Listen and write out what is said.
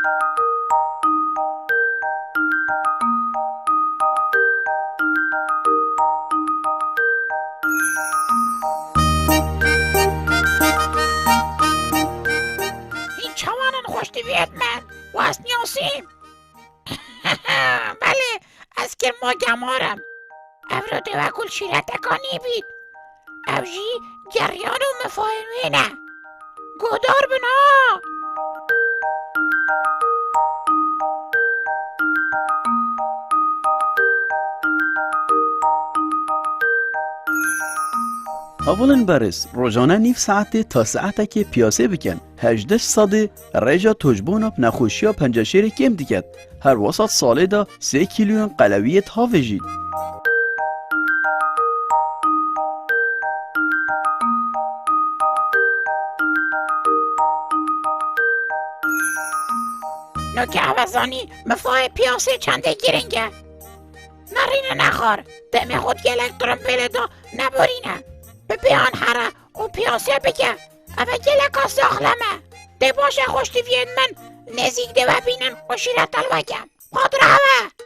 این چوانان خوشتیویت من واس نیاسیم. بله از که ما گمارم افرو توکل شیرت اکانی بید افجی جریان و مفاهمینه گودار بنا. اولا برس روزانه نیف ساعت تا ساعت که پیاسه بکن 18 ساده رجا توجبون اب نخوشی ها پنجشیر کم دیکد هر وسط ساله دا 3 کیلوین قلویت ها وجید. نوکه عوضانی مفاه پیاسه چنده گیرنگه نرینه نخار دم خود گلک ترمپل دا نبرینه به پیان هره او پیاسه بگه اوه گلک ها ساخلمه ده باشه خوشتیوید من نزیک ده و بینن خوشیرت الوگم خود روه.